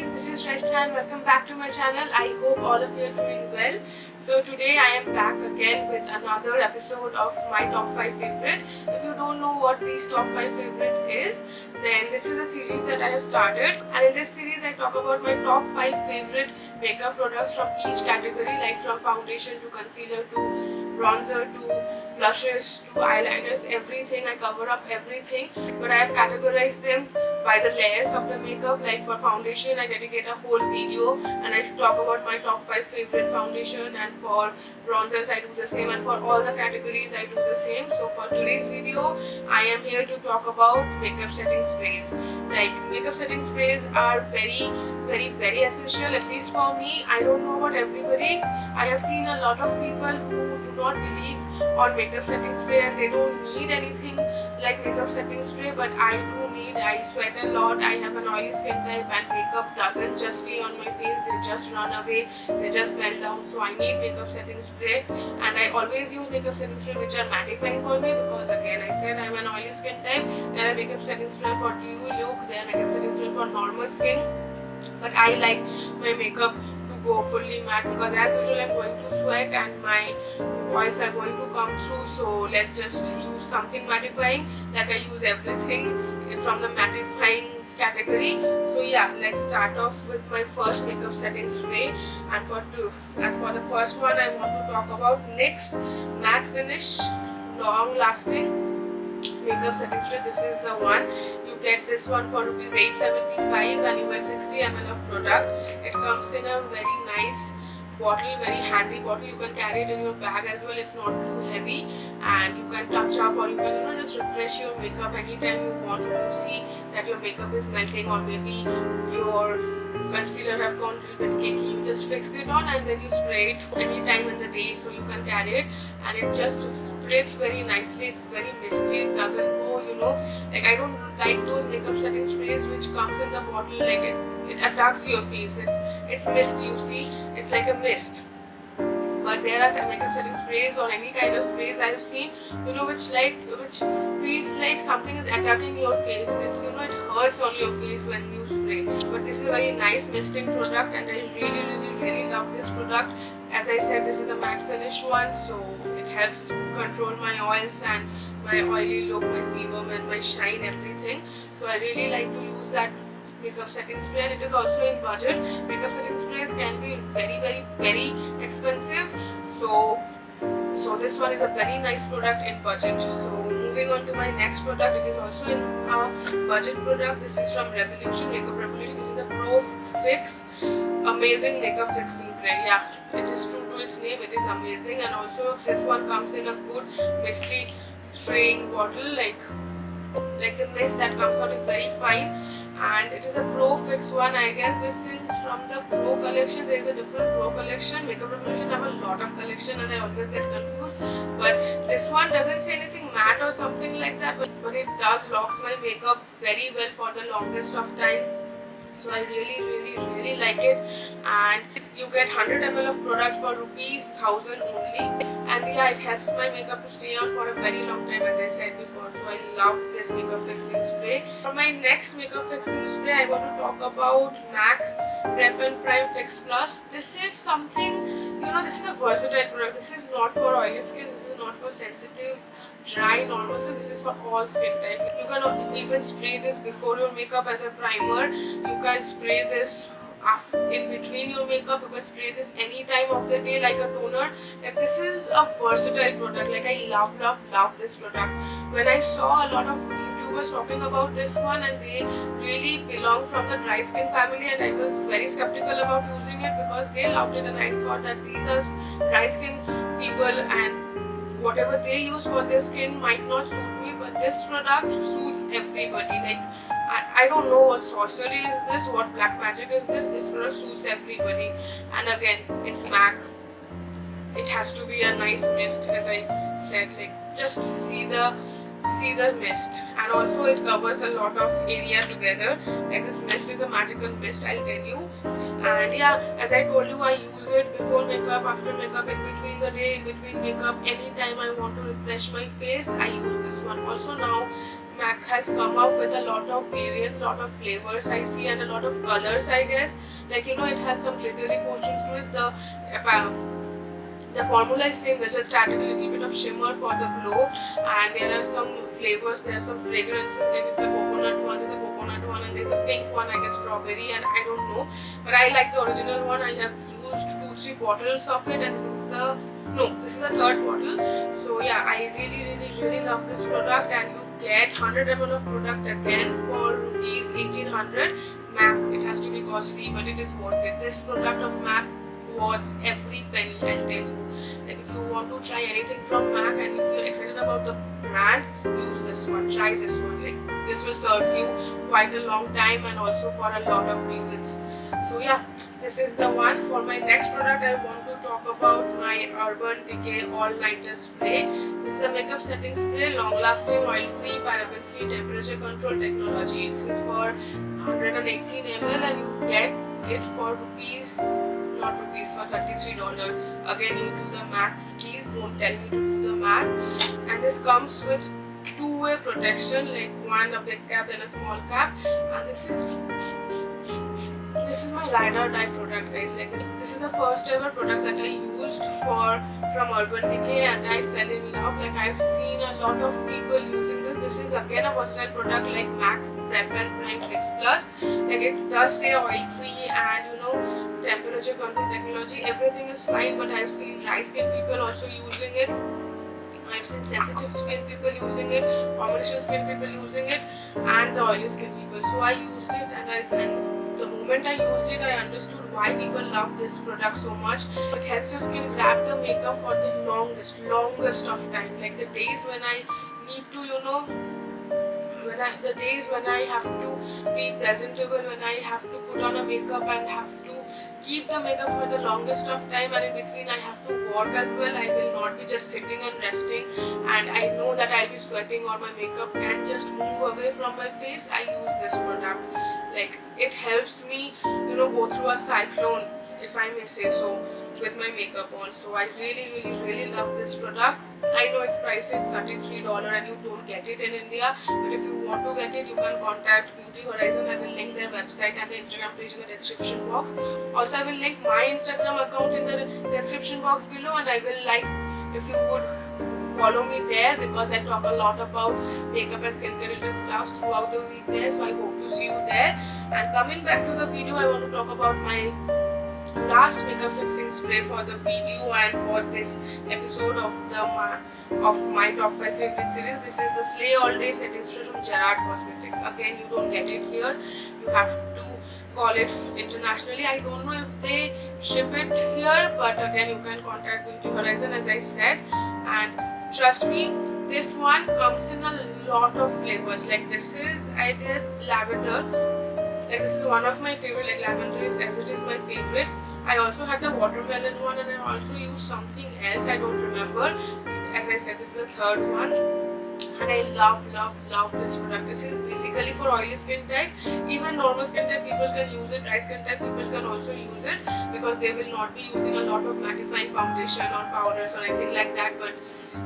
guys, this is Shrestha and welcome back to my channel. I hope all of you are doing well. So today I am back again with another episode of my top 5 favorite. If you don't know what these top 5 favorite is, then this is a series that I have started, and in this series I talk about my top 5 favorite makeup products from each category, like from foundation to concealer to bronzer to blushes to eyeliners, everything. I cover up everything, but I have categorized them by the layers of the makeup. Like for foundation I dedicate a whole video and I talk about my top 5 favorite foundation, and for bronzers I do the same, and for all the categories I do the same. So for today's video I am here to talk about makeup setting sprays. Like makeup setting sprays are very essential, at least for me. I don't know about everybody. I have seen a lot of people who do not believe on makeup setting spray and they don't need anything like makeup setting spray, but I do need. I sweat a lot, I have an oily skin type, and makeup doesn't just stay on my face, they just run away, they just melt down. So I need makeup setting spray, and I always use makeup setting spray which are mattifying for me, because again I said I'm an oily skin type. There are makeup setting spray for dewy look, there are makeup setting spray for normal skin, but I like my makeup to go fully matte, because as usual I'm going to sweat and my oils are going to come through. So let's just use something mattifying, like I use everything from the mattifying category. So yeah, let's start off with my first makeup setting spray, and for the first one I want to talk about NYX Matte Finish Long Lasting Makeup Setting Spray. This is the one. You get this one for rupees 875 and you get 60 ml of product. It comes in a very nice bottle, very handy bottle. You can carry it in your bag as well. It's not too heavy, and you can touch up, or you can just refresh your makeup anytime you want. If you see that your makeup is melting, or maybe your concealer have gone a little bit cakey, you just fix it on and then you spray it anytime in the day, so you can carry it and it just sprays very nicely. It's very misty, it doesn't go, like I don't like those makeup setting sprays which comes in the bottle, like it attacks your face. It's mist, you see, it's like a mist. But there are some makeup setting sprays or any kind of sprays I have seen, which feels like something is attacking your face. It's it hurts on your face when you spray. But this is a very nice misting product, and I really love this product. As I said, this is a matte finish one, so it helps control my oils and my oily look, my sebum and my shine, everything. So I really like to use that makeup setting spray, and it is also in budget. Makeup setting sprays can be very expensive, so this one is a very nice product in budget. So moving on to my next product, it is also in a budget product. This is from Revolution, Makeup Revolution. This is the Pro Fix Amazing Makeup Fixing Spray. Yeah, it is true to its name, it is amazing. And also this one comes in a good misty spraying bottle, like the mist that comes out is very fine, and it is a Pro Fix one. I guess this is from the Pro collection. There is a different Pro collection. Makeup Revolution have a lot of collection and I always get confused, but this one doesn't say anything matte or something like that, but it does locks my makeup very well for the longest of time. So I really like it, and you get 100 ml of product for rupees 1000 only, and yeah, it helps my makeup to stay on for a very long time, as I said before. So I love this makeup fixing spray. For my next makeup fixing spray, I want to talk about MAC Prep and Prime Fix Plus. This is something, this is a versatile product. This is not for oily skin, this is not for sensitive, dry, normal skin. This is for all skin type. You can even spray this before your makeup as a primer. You can spray this in between your makeup. You can spray this any time of the day like a toner. Like this is a versatile product. Like I love this product. When I saw a lot of YouTubers talking about this one, and they really belong from the dry skin family, and I was very skeptical about using it because they loved it, and I thought that these are dry skin people and whatever they use for their skin might not suit me, but this product suits everybody. Like I don't know what sorcery is this, what black magic is this. This product suits everybody, and again, it's MAC. It has to be a nice mist, as I said. Like just see the mist, and also it covers a lot of area together. Like this mist is a magical mist, I'll tell you. And yeah, as I told you, I use it before makeup, after makeup, in between the day, in between makeup, anytime I want to refresh my face, I use this one. Also now MAC has come up with a lot of variants, lot of flavors I see, and a lot of colors, I guess. Like, you know, it has some glittery portions to it. The formula is same, they just added a little bit of shimmer for the glow, and there are some flavors, there are some fragrances, like it's a coconut one, there's a coconut one, and there's a pink one, I guess strawberry, and I don't know, but I like the original one. I have used 2-3 bottles of it, and this is the third bottle. So yeah, I really love this product, and you get 100 ml of product again for rupees 1800. MAC, it has to be costly, but it is worth it. This product of MAC worth every penny, I'll tell you. Like, if you want to try anything from MAC and if you're excited about the brand, use this one, try this one. Like, this will serve you quite a long time and also for a lot of reasons. So yeah, this is the one. For my next product, I want to talk about my Urban Decay All Nighter Spray. This is a makeup setting spray, long lasting, oil free, paraben free, temperature control technology. This is for 118 ml and you get it for for $33. Again, you do the math, please don't tell me to do the math. And this comes with two-way protection, like one a big cap then a small cap, and this is my ride or die product, guys. Like, this is the first ever product that I used from Urban Decay, and I fell in love. Like, I've seen a lot of people using this. This is again a versatile product like MAC Prep and Prime Fix Plus. Like, it does say oil free and, you know, temperature control technology. Everything is fine, but I've seen dry skin people also using it. I've seen sensitive skin people using it, combination skin people using it, and the oily skin people. So I used it, and the moment I used it, I understood why people love this product so much. It helps your skin grab the makeup for the longest of time. Like, the days when I need to, you know, the days when I have to be presentable, when I have to put on a makeup and have to keep the makeup for the longest of time, and in between I have to work as well. I will not be just sitting and resting, and I know that I'll be sweating or my makeup can just move away from my face. I use this product. Like, it helps me, you know, go through a cyclone, if I may say so, with my makeup on. So I really love this product. I know its price is $33 and you don't get it in India, but if you want to get it, you can contact Beauty Horizon. I will link their website and the Instagram page in the description box. Also, I will link my Instagram account in the description box below, and I will like if you would follow me there, because I talk a lot about makeup and skincare related stuff throughout the week there. So I hope to see you there. And coming back to the video, I want to talk about my last makeup fixing spray for the video and for this episode of my top 5 favorite series. This is the Slay All Day setting spray from Gerard Cosmetics. Again, you don't get it here, you have to call it internationally. I don't know if they ship it here, but again, you can contact Beauty Horizon, as I said. And trust me, this one comes in a lot of flavors. Like, this is, I guess, lavender. Like, this is one of my favorite. Like, lavender is, as it is my favorite. I also had the watermelon one, and I also used something else, I don't remember. As I said, this is the third one, and I love this product. This is basically for oily skin type. Even normal skin type people can use it, dry skin type people can also use it, because they will not be using a lot of mattifying foundation or powders or anything like that. But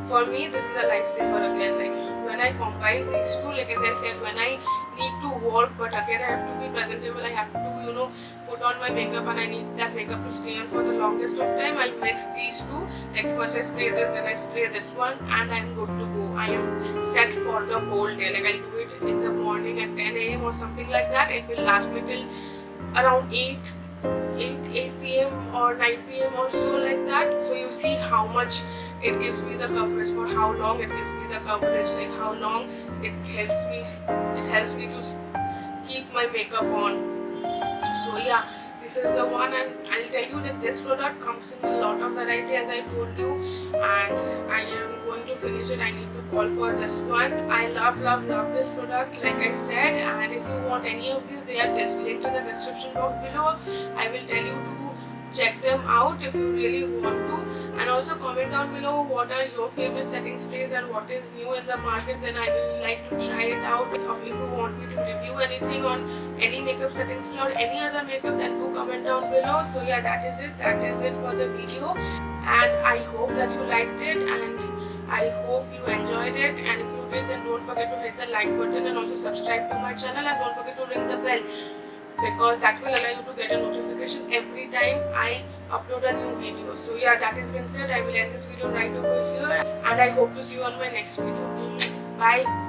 for me, this is a lifesaver again. Like, when I combine these two, like, as I said, when I need to work but again I have to be presentable, I have to, you know, put on my makeup, and I need that makeup to stay on for the longest of time, I mix these two. Like, first I spray this, then I spray this one, and I'm good to go. I am set for the whole day. Like, I'll do it in the morning at 10 AM or something like that. It will last me till around 8 PM or 9 PM or so, like that. So you see how much it gives me the coverage, for how long it gives me the coverage, like how long it helps me to keep my makeup on. So yeah, this is the one, and I'll tell you that this product comes in a lot of variety, as I told you, and I am going to finish it. I need to call for this one. I love this product, like I said. And if you want any of these, they are just linked in the description box below. I will tell you to check them out if you really want to, and also comment down below what are your favorite setting sprays and what is new in the market. Then I will like to try it out. If you want me to review anything on any makeup setting spray or any other makeup, then do comment down below. So yeah, that is it for the video, and I hope that you liked it. And I hope you enjoyed it, and if you did, then don't forget to hit the like button and also subscribe to my channel, and don't forget to ring the bell, because that will allow you to get a notification every time I upload a new video. So yeah, that has been said, I will end this video right over here, and I hope to see you on my next video. Bye.